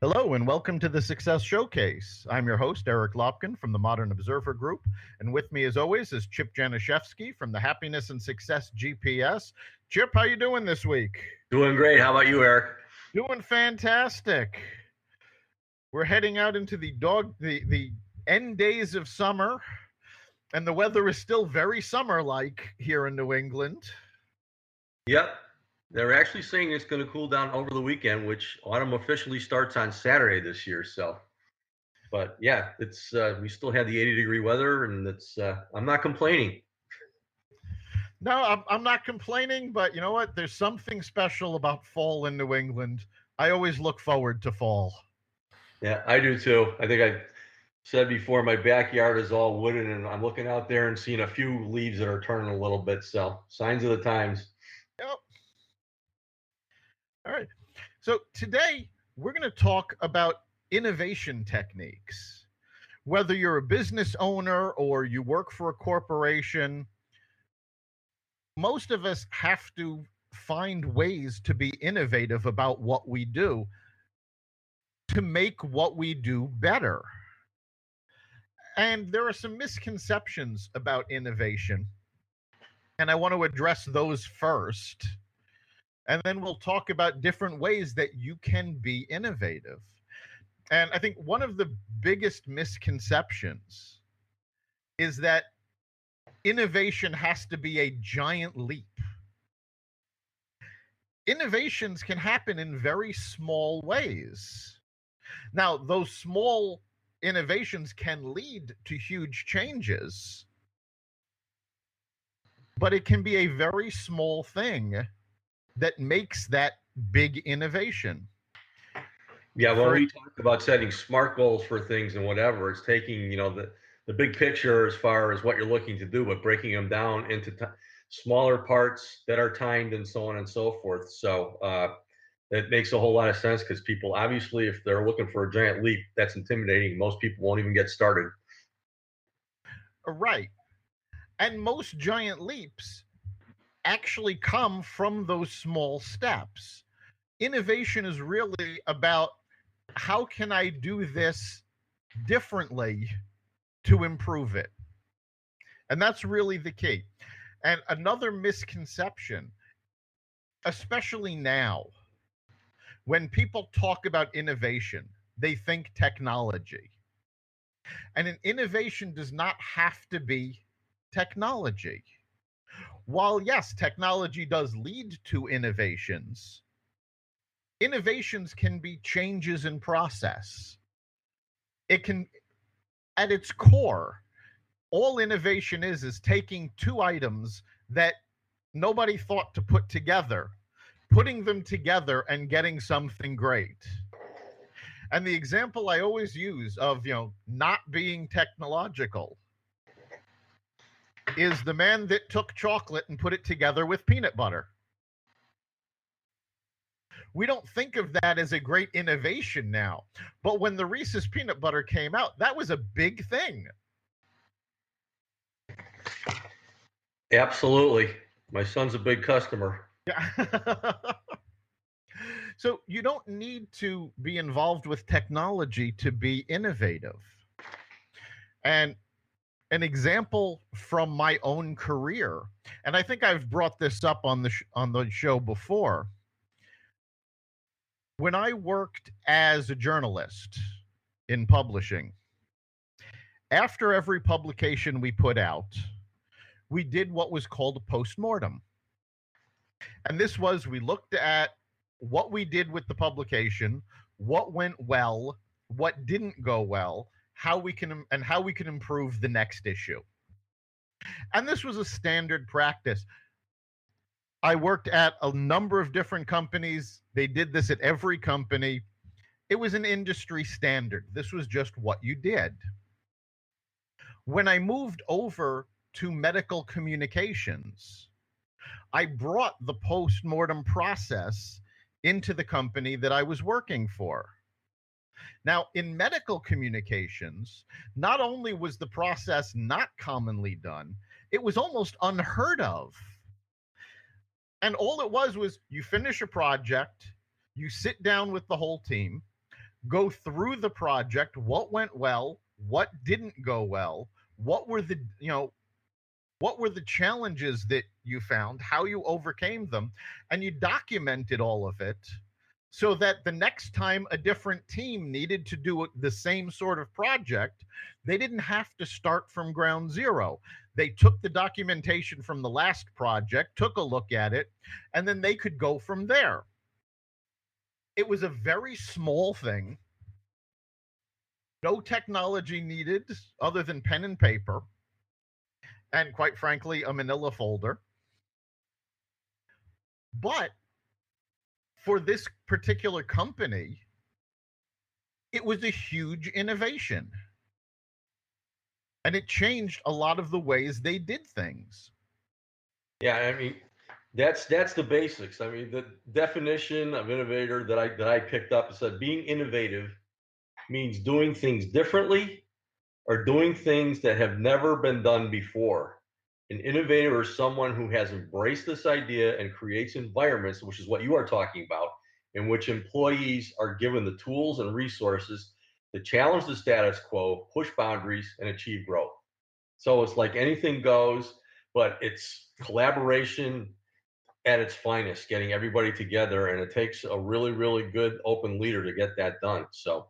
Hello and welcome to the Success Showcase. I'm your host, Eric Lopkin from the Modern Observer Group. And with me, as always, is Chip Janiszewski from the Happiness and Success GPS. Chip, how you doing this week? Doing great. How about you, Eric? Doing fantastic. We're heading out into the end days of summer, and the weather is still very summer-like here in New England. Yep. They're actually saying it's going to cool down over the weekend, which autumn officially starts on Saturday this year. But yeah, it's we still have the 80-degree weather, and I'm not complaining. No, I'm not complaining, but you know what? There's something special about fall in New England. I always look forward to fall. Yeah, I do too. I think I said before, my backyard is all wooden, and I'm looking out there and seeing a few leaves that are turning a little bit. So signs of the times. Yep. All right. So today we're going to talk about innovation techniques. Whether you're a business owner or you work for a corporation, most of us have to find ways to be innovative about what we do to make what we do better. And there are some misconceptions about innovation, and I want to address those first. And then we'll talk about different ways that you can be innovative. And I think one of the biggest misconceptions is that innovation has to be a giant leap. Innovations can happen in very small ways. Now, those small innovations can lead to huge changes, but it can be a very small thing that makes that big innovation. Yeah, when we talk about setting SMART goals for things and whatever, it's taking, the big picture as far as what you're looking to do, but breaking them down into smaller parts that are timed and so on and so forth. So it makes a whole lot of sense because people, obviously, if they're looking for a giant leap, that's intimidating. Most people won't even get started. Right. And most giant leaps actually come from those small steps. Innovation is really about how can I do this differently to improve it? And that's really the key. And another misconception, especially now, when people talk about innovation, they think technology. And an innovation does not have to be technology. While, yes, technology does lead to innovations, innovations can be changes in process. It can, at its core, all innovation is taking two items that nobody thought to put together, putting them together and getting something great. And the example I always use of, not being technological is the man that took chocolate and put it together with peanut butter. We don't think of that as a great innovation now, but when the Reese's peanut butter came out, that was a big thing. Absolutely. My son's a big customer. Yeah. So you don't need to be involved with technology to be innovative. And an example from my own career, and I think I've brought this up on the show before. When I worked as a journalist in publishing, after every publication we put out, we did what was called a postmortem. And this was, we looked at what we did with the publication, what went well, what didn't go well, how we can improve the next issue. And this was a standard practice. I worked at a number of different companies. They did this at every company. It was an industry standard. This was just what you did. When I moved over to medical communications, I brought the postmortem process into the company that I was working for. Now, in medical communications, not only was the process not commonly done, it was almost unheard of. And all it was you finish a project, you sit down with the whole team, go through the project, what went well, what didn't go well, what were the, what were the challenges that you found, how you overcame them, and you documented all of it so that the next time a different team needed to do the same sort of project, they didn't have to start from ground zero. They took the documentation from the last project, took a look at it, and then they could go from there. It was a very small thing, no technology needed other than pen and paper, and quite frankly, a manila folder. But for this particular company, it was a huge innovation. And it changed a lot of the ways they did things. Yeah, I mean, that's the basics. I mean, the definition of innovator that I picked up said being innovative means doing things differently or doing things that have never been done before. An innovator is someone who has embraced this idea and creates environments, which is what you are talking about, in which employees are given the tools and resources to challenge the status quo, push boundaries, and achieve growth. So it's like anything goes, but it's collaboration at its finest, getting everybody together, and it takes a really, really good open leader to get that done. So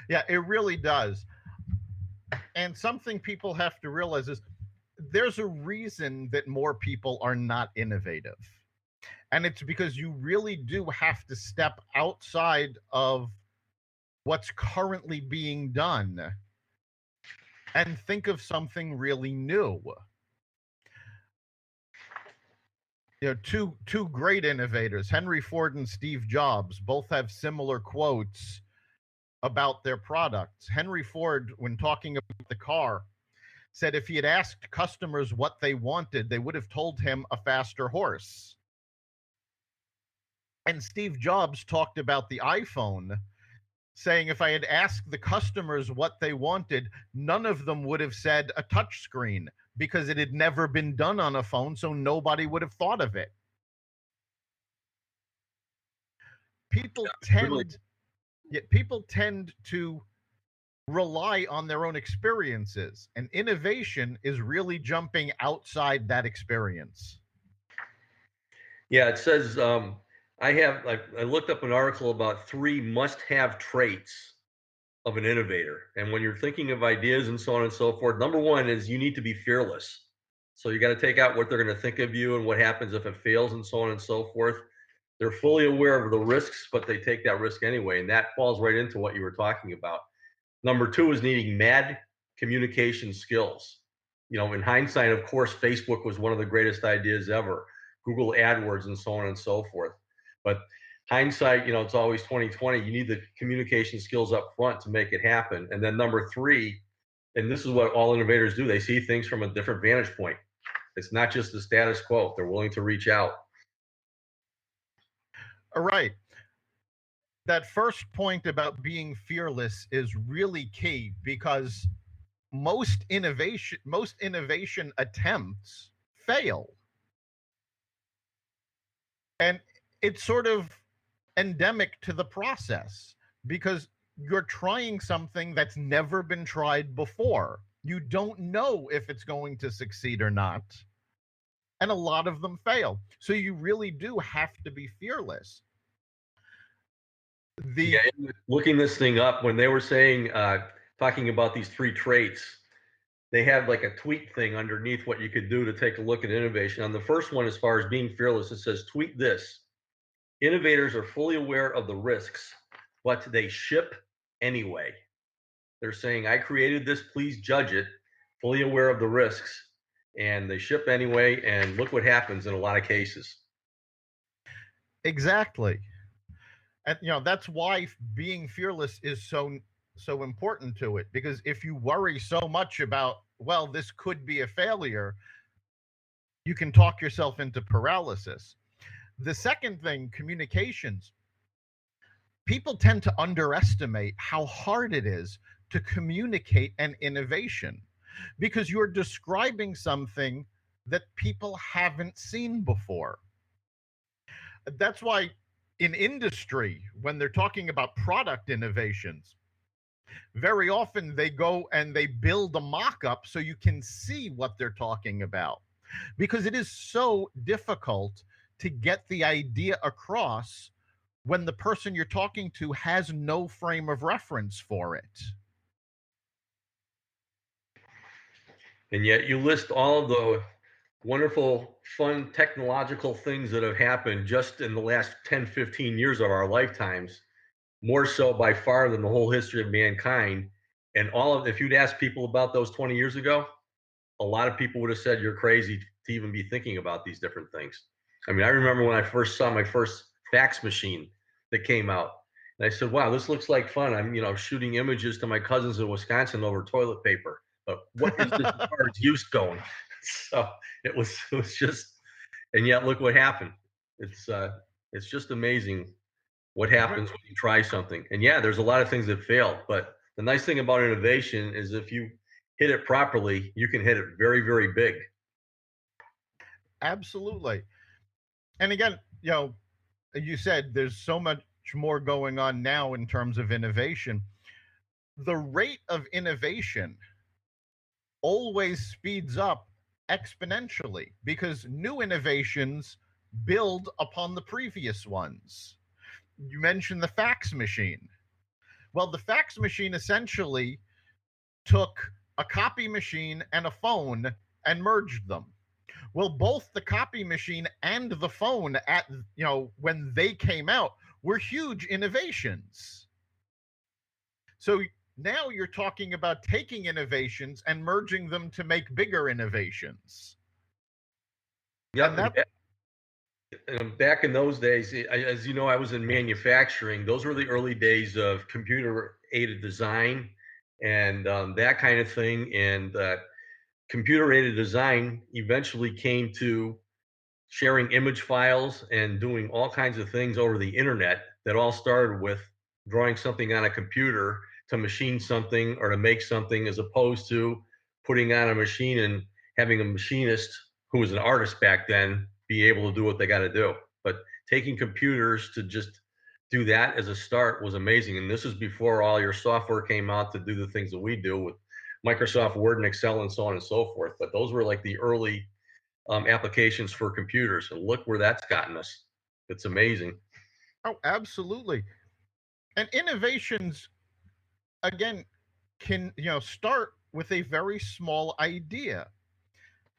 Yeah, it really does. And something people have to realize is there's a reason that more people are not innovative. And it's because you really do have to step outside of what's currently being done and think of something really new. Two great innovators, Henry Ford and Steve Jobs, both have similar quotes about their products. Henry Ford, when talking about the car, said if he had asked customers what they wanted, they would have told him a faster horse. And Steve Jobs talked about the iPhone, saying if I had asked the customers what they wanted, none of them would have said a touchscreen because it had never been done on a phone, so nobody would have thought of it. People really, tend, yet people tend to rely on their own experiences, and innovation is really jumping outside that experience. yeah, it says I looked up an article about 3 must-have traits of an innovator. And when you're thinking of ideas and so on and so forth, number one is you need to be fearless. So you got to take out what they're going to think of you and what happens if it fails and so on and so forth. They're fully aware of the risks, but they take that risk anyway. And that falls right into what you were talking about. Number two is needing mad communication skills. You know, in hindsight, of course, Facebook was one of the greatest ideas ever, Google AdWords and so on and so forth. But hindsight, you know, it's always 2020. You need the communication skills up front to make it happen. And then number three, and this is what all innovators do, they see things from a different vantage point. It's not just the status quo. They're willing to reach out. All right. That first point about being fearless is really key because most innovation attempts fail. And it's sort of endemic to the process because you're trying something that's never been tried before. You don't know if it's going to succeed or not. And a lot of them fail. So you really do have to be fearless. Yeah, The looking this thing up, when they were saying, talking about these 3 traits, they had like a tweet thing underneath what you could do to take a look at innovation. On the first one, as far as being fearless, it says, tweet this. Innovators are fully aware of the risks, but they ship anyway. They're saying, I created this, please judge it, fully aware of the risks, and they ship anyway. And look what happens in a lot of cases. exactly. And that's why being fearless is so important to it because if you worry so much about, well, this could be a failure, you can talk yourself into paralysis. The second thing, communications. People tend to underestimate how hard it is to communicate an innovation because you're describing something that people haven't seen before. That's why in industry, when they're talking about product innovations, very often they go and they build a mock-up so you can see what they're talking about, because it is so difficult to get the idea across when the person you're talking to has no frame of reference for it. And yet you list all of the wonderful, fun technological things that have happened just in the last 10, 15 years of our lifetimes, more so by far than the whole history of mankind. And if you'd asked people about those 20 years ago, a lot of people would have said you're crazy to even be thinking about these different things. I mean, I remember when I first saw my first fax machine that came out, and I said, wow, this looks like fun. I'm, shooting images to my cousins in Wisconsin over toilet paper. But what is this as far as use going? So it was just, and yet look what happened. It's just amazing what happens when you try something. And yeah, there's a lot of things that fail, but the nice thing about innovation is if you hit it properly, you can hit it very, very big. Absolutely. And again, you said there's so much more going on now in terms of innovation. The rate of innovation always speeds up exponentially because new innovations build upon the previous ones. You mentioned the fax machine. Well, the fax machine essentially took a copy machine and a phone and merged them. Well, both the copy machine and the phone when they came out were huge innovations. So now you're talking about taking innovations and merging them to make bigger innovations. Yeah. Back in those days, as you know, I was in manufacturing. Those were the early days of computer aided design and that kind of thing. And computer aided design eventually came to sharing image files and doing all kinds of things over the internet that all started with drawing something on a computer to machine something or to make something, as opposed to putting on a machine and having a machinist who was an artist back then be able to do what they got to do. But taking computers to just do that as a start was amazing. And this is before all your software came out to do the things that we do with Microsoft Word and Excel and so on and so forth. But those were like the early applications for computers, and look where that's gotten us. It's amazing. Oh, absolutely. And innovations, again, can start with a very small idea.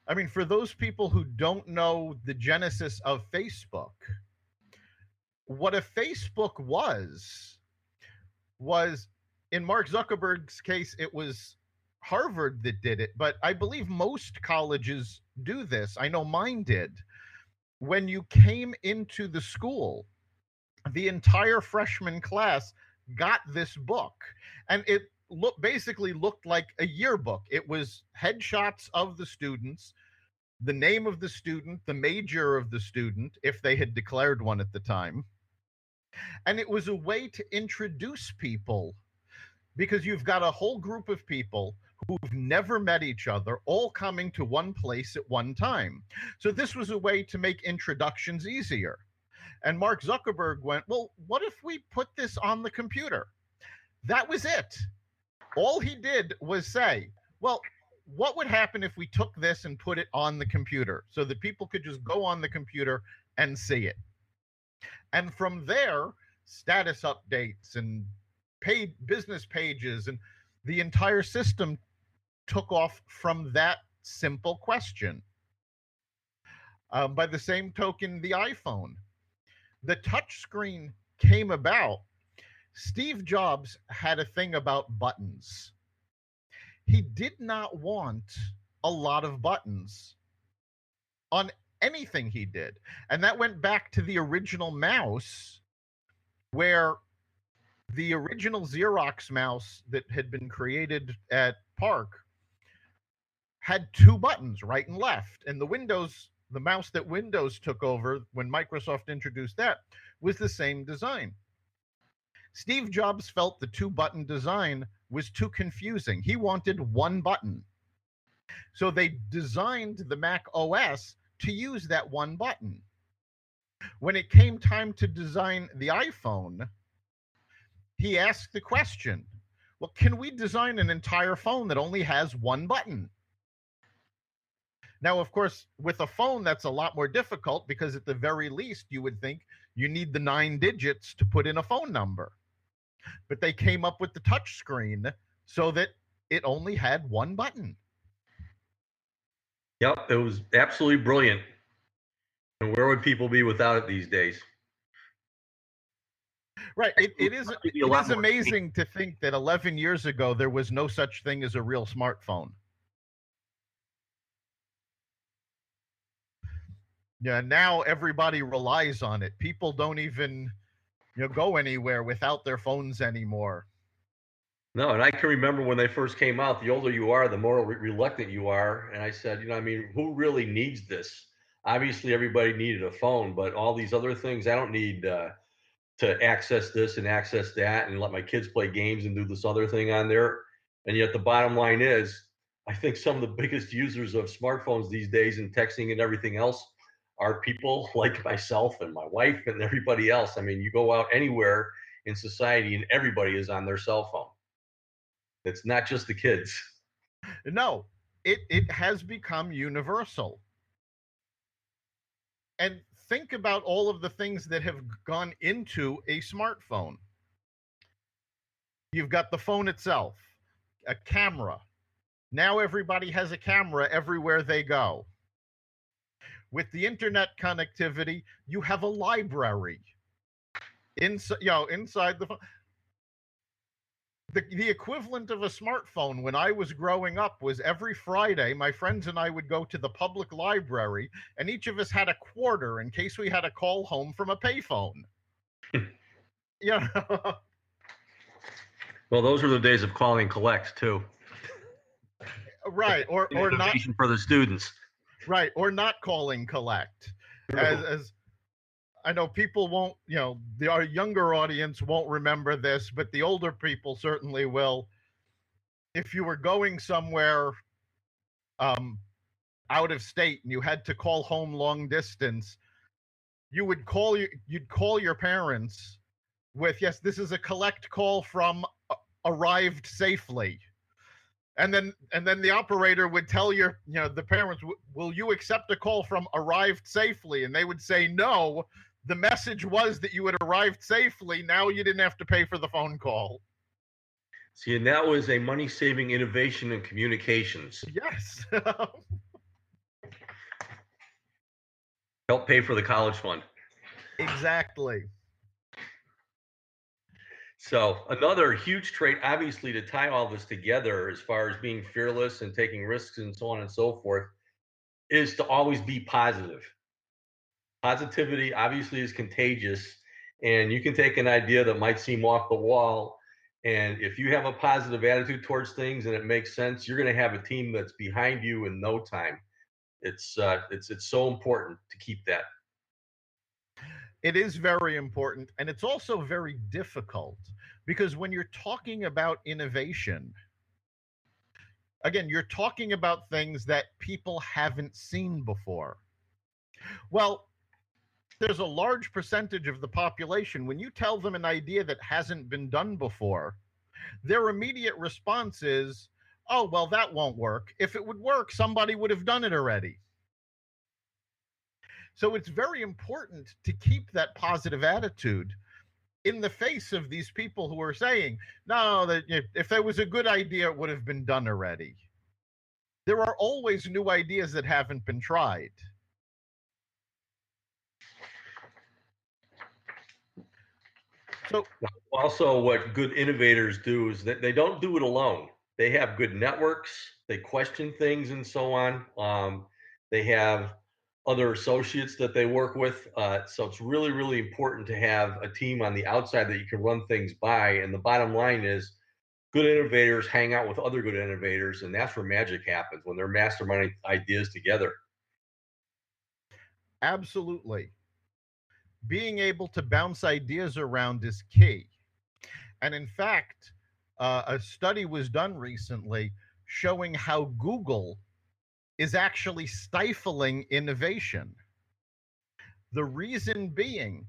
I mean, for those people who don't know the genesis of Facebook, what a Facebook was in Mark Zuckerberg's case, it was Harvard that did it, but I believe most colleges do this. I know mine did. When you came into the school, the entire freshman class got this book, and it basically looked like a yearbook. It was headshots of the students, the name of the student, the major of the student, if they had declared one at the time. And it was a way to introduce people, because you've got a whole group of people who've never met each other all coming to one place at one time. So this was a way to make introductions easier. And Mark Zuckerberg went, well, what if we put this on the computer? That was it. All he did was say, well, what would happen if we took this and put it on the computer so that people could just go on the computer and see it? And from there, status updates and paid business pages and the entire system took off from that simple question. By the same token, the iPhone, the touchscreen came about. Steve Jobs had a thing about buttons. He did not want a lot of buttons on anything he did. And that went back to the original mouse, where the original Xerox mouse that had been created at Park had two buttons, right and left. And the mouse that Windows took over when Microsoft introduced that, was the same design. Steve Jobs felt the two-button design was too confusing. He wanted one button. So they designed the Mac OS to use that one button. When it came time to design the iPhone, he asked the question, well, can we design an entire phone that only has one button? Now, of course, with a phone, that's a lot more difficult because at the very least, you would think you need the 9 digits to put in a phone number. But they came up with the touch screen so that it only had one button. Yep, it was absolutely brilliant. And where would people be without it these days? Right. It is Maybe a it lot is more. amazing to think that 11 years ago there was no such thing as a real smartphone. Yeah, now everybody relies on it. People don't even go anywhere without their phones anymore. No, and I can remember when they first came out, the older you are, the more reluctant you are. And I said, I mean, who really needs this? Obviously, everybody needed a phone, but all these other things, I don't need to access this and access that and let my kids play games and do this other thing on there. And yet, the bottom line is, I think some of the biggest users of smartphones these days and texting and everything else are people like myself and my wife and everybody else. I mean, you go out anywhere in society and everybody is on their cell phone. It's not just the kids. No, it has become universal. And think about all of the things that have gone into a smartphone. You've got the phone itself, a camera. Now everybody has a camera everywhere they go. With the internet connectivity, you have a library inside the phone. The equivalent of a smartphone when I was growing up was every Friday, my friends and I would go to the public library, and each of us had a quarter in case we had a call home from a payphone. Yeah. Well, those were the days of calling collect too. Right. Or not for the students. right. Or not calling collect. As I know people won't, our younger audience won't remember this, but the older people certainly will. If you were going somewhere um, out of state and you had to call home long distance, you'd call your parents with, yes, this is a collect call from arrived safely. And then the operator would tell the parents, will you accept a call from arrived safely? And they would say no. The message was that you had arrived safely. Now you didn't have to pay for the phone call. See, and that was a money-saving innovation in communications. Yes. Help pay for the college fund. Exactly. So another huge trait, obviously, to tie all this together as far as being fearless and taking risks and so on and so forth, is to always be positive. Positivity obviously is contagious, and you can take an idea that might seem off the wall, and if you have a positive attitude towards things and it makes sense, you're going to have a team that's behind you in no time. It's so important to keep that. It is very important, and it's also very difficult because when you're talking about innovation, again, you're talking about things that people haven't seen before. Well, there's a large percentage of the population, when you tell them an idea that hasn't been done before, their immediate response is, oh, well, that won't work. If it would work, somebody would have done it already. So it's very important to keep that positive attitude in the face of these people who are saying, no, that if there was a good idea, it would have been done already. There are always new ideas that haven't been tried. So also, what good innovators do is that they don't do it alone. They have good networks. They question things and so on. They have other associates that they work with. So it's really, really important to have a team on the outside that you can run things by. And the bottom line is, good innovators hang out with other good innovators, and that's where magic happens, when they're masterminding ideas together. absolutely. Being able to bounce ideas around is key. And in fact, a study was done recently showing how Google is actually stifling innovation. The reason being,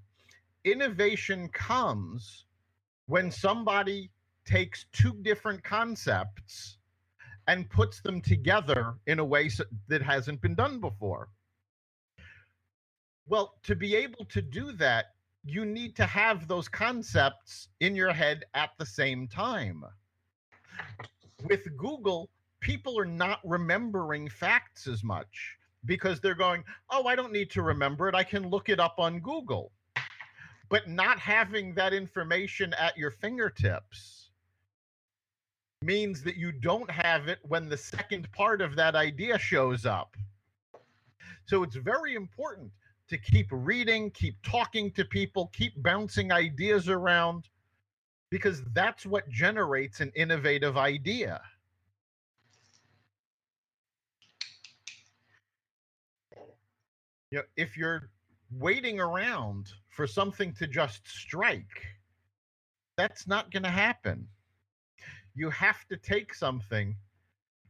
innovation comes when somebody takes two different concepts and puts them together in a way that hasn't been done before. Well, to be able to do that, you need to have those concepts in your head at the same time. With Google, people are not remembering facts as much because they're going, oh, I don't need to remember it. I can look it up on Google. But not having that information at your fingertips means that you don't have it when the second part of that idea shows up. So it's very important to keep reading, keep talking to people, keep bouncing ideas around, because that's what generates an innovative idea. You know, if you're waiting around for something to just strike, that's not going to happen. You have to take something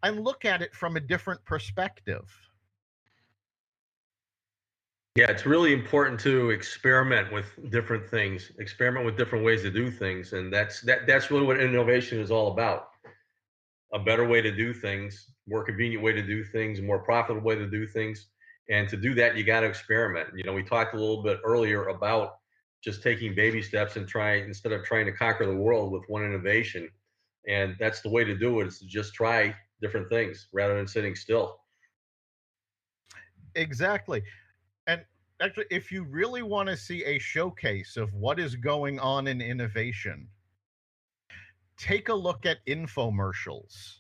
and look at it from a different perspective. Yeah, it's really important to experiment with different things, experiment with different ways to do things, and that's really what innovation is all about. A better way to do things, more convenient way to do things, a more profitable way to do things. And to do that, you got to experiment. You know, we talked a little bit earlier about just taking baby steps and trying, instead of trying to conquer the world with one innovation. And that's the way to do it, is to just try different things rather than sitting still. Exactly. And actually, if you really want to see a showcase of what is going on in innovation, take a look at infomercials.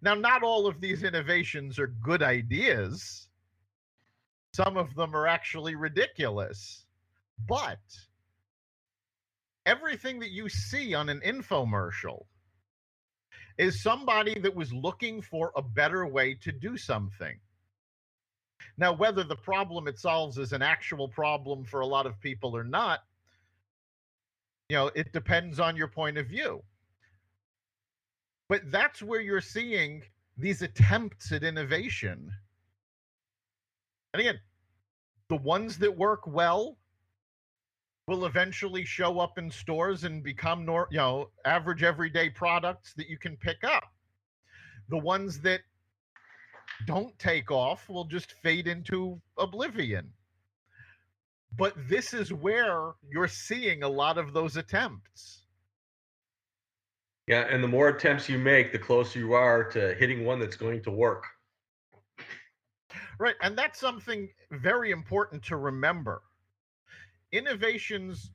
Now, not all of these innovations are good ideas. Some of them are actually ridiculous. But everything that you see on an infomercial is somebody that was looking for a better way to do something. Now, whether the problem it solves is an actual problem for a lot of people or not, it depends on your point of view. But that's where you're seeing these attempts at innovation. And again, the ones that work well will eventually show up in stores and become average everyday products that you can pick up. The ones that don't take off will just fade into oblivion. But this is where you're seeing a lot of those attempts. Yeah, and the more attempts you make, the closer you are to hitting one that's going to work. Right, and that's something very important to remember. Innovations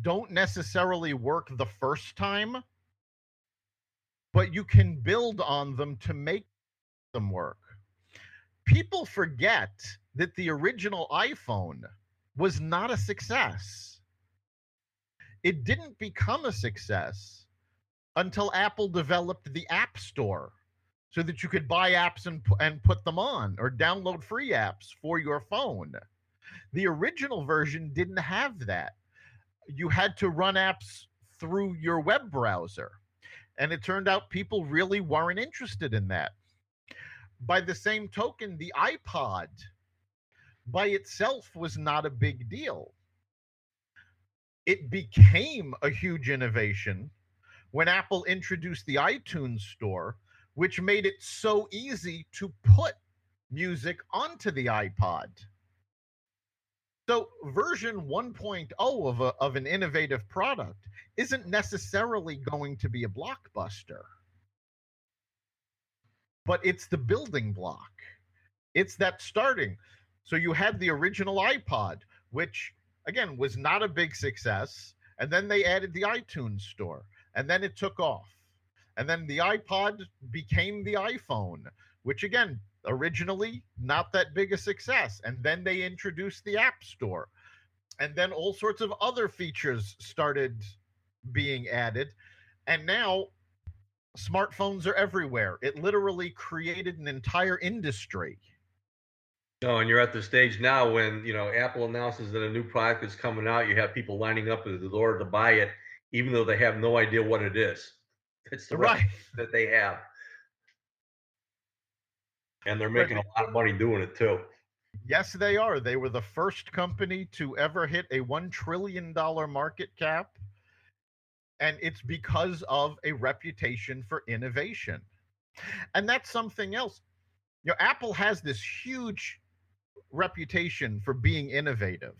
don't necessarily work the first time, but you can build on them to make them work. People forget that the original iPhone was not a success. It didn't become a success until Apple developed the App Store so that you could buy apps and put them on or download free apps for your phone. The original version didn't have that. You had to run apps through your web browser. And it turned out people really weren't interested in that. By the same token, the iPod by itself was not a big deal. It became a huge innovation when Apple introduced the iTunes store, which made it so easy to put music onto the iPod. So version 1.0 of an innovative product isn't necessarily going to be a blockbuster, but it's the building block. It's that starting. So you had the original iPod, which again was not a big success, and then they added the iTunes store, and then it took off. And then the iPod became the iPhone, which again, originally not that big a success. And then they introduced the App Store. And then all sorts of other features started being added. And now smartphones are everywhere. It literally created an entire industry. No, and you're at the stage now when, Apple announces that a new product is coming out, you have people lining up at the door to buy it, even though they have no idea what it is. It's the Right. that they have. And they're Right. making a lot of money doing it too. Yes, they are. They were the first company to ever hit a $1 trillion market cap. And it's because of a reputation for innovation. And that's something else. Apple has this huge reputation for being innovative,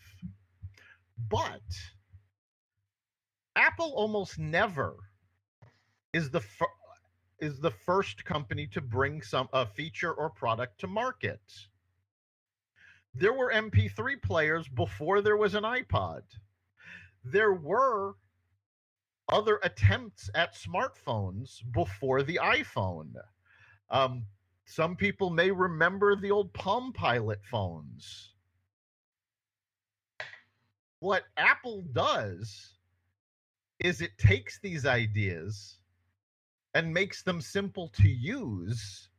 but Apple almost never is the first company to bring a feature or product to market. There were MP3 players before there was an iPod. There were other attempts at smartphones before the iPhone. Um, some people may remember the old Palm Pilot phones. What Apple does is it takes these ideas and makes them simple to use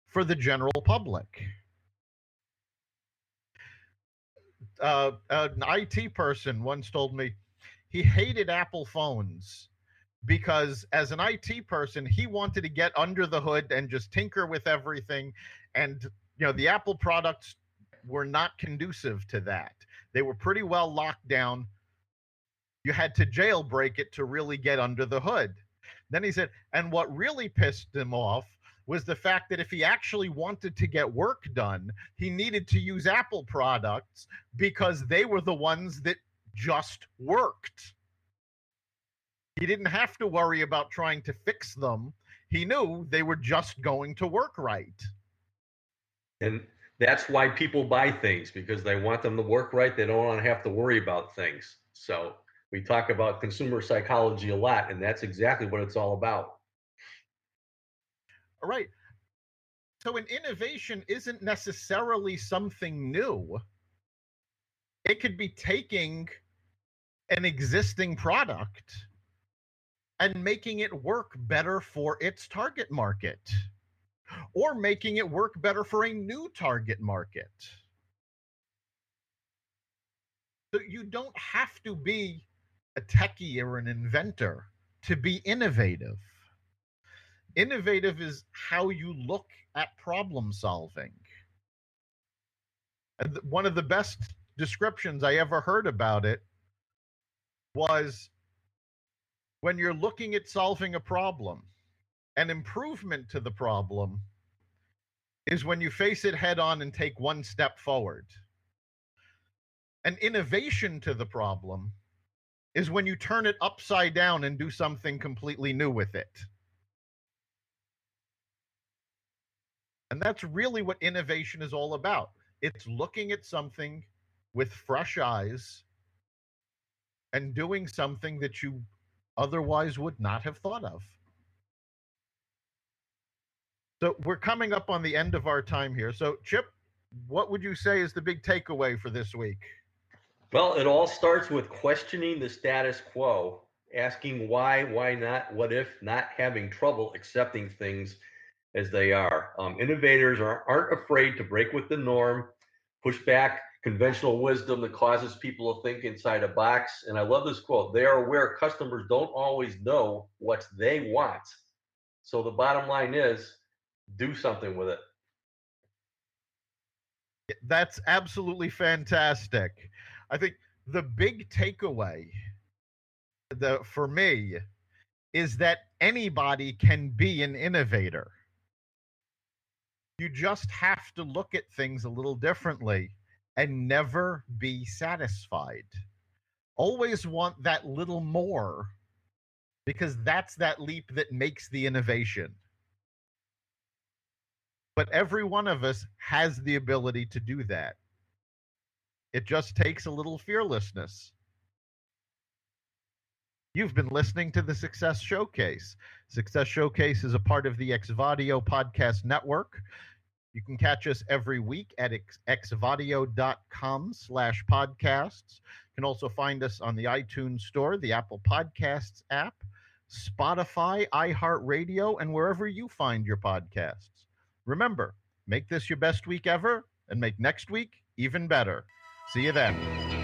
for the general public. An IT person once told me he hated Apple phones because as an IT person, he wanted to get under the hood and just tinker with everything. And, the Apple products were not conducive to that. They were pretty well locked down. You had to jailbreak it to really get under the hood. Then he said, and what really pissed him off was the fact that if he actually wanted to get work done, he needed to use Apple products because they were the ones that just worked. He didn't have to worry about trying to fix them. He knew they were just going to work right. And that's why people buy things, because they want them to work right. They don't want to have to worry about things. So we talk about consumer psychology a lot, and that's exactly what it's all about. All right. So an innovation isn't necessarily something new. It could be taking an existing product and making it work better for its target market, or making it work better for a new target market. So you don't have to be a techie or an inventor to be innovative. Innovative is how you look at problem solving. And one of the best descriptions I ever heard about it was when you're looking at solving a problem, an improvement to the problem is when you face it head on and take one step forward. An innovation to the problem is when you turn it upside down and do something completely new with it. And that's really what innovation is all about. It's looking at something with fresh eyes and doing something that you otherwise would not have thought of. So we're coming up on the end of our time here. So, Chip, what would you say is the big takeaway for this week? Well, it all starts with questioning the status quo, asking why not, what if, not having trouble accepting things as they are. Innovators aren't afraid to break with the norm, push back conventional wisdom that causes people to think inside a box. And I love this quote: they are aware customers don't always know what they want. So the bottom line is, do something with it. That's absolutely fantastic. I think the big takeaway for me is that anybody can be an innovator. You just have to look at things a little differently and never be satisfied. Always want that little more, because that's that leap that makes the innovation. But every one of us has the ability to do that. It just takes a little fearlessness. You've been listening to the Success Showcase. Success Showcase is a part of the Xvadio podcast network. You can catch us every week at xvadio.com/podcasts. You can also find us on the iTunes Store, the Apple Podcasts app, Spotify, iHeartRadio, and wherever you find your podcasts. Remember, make this your best week ever and make next week even better. See you then.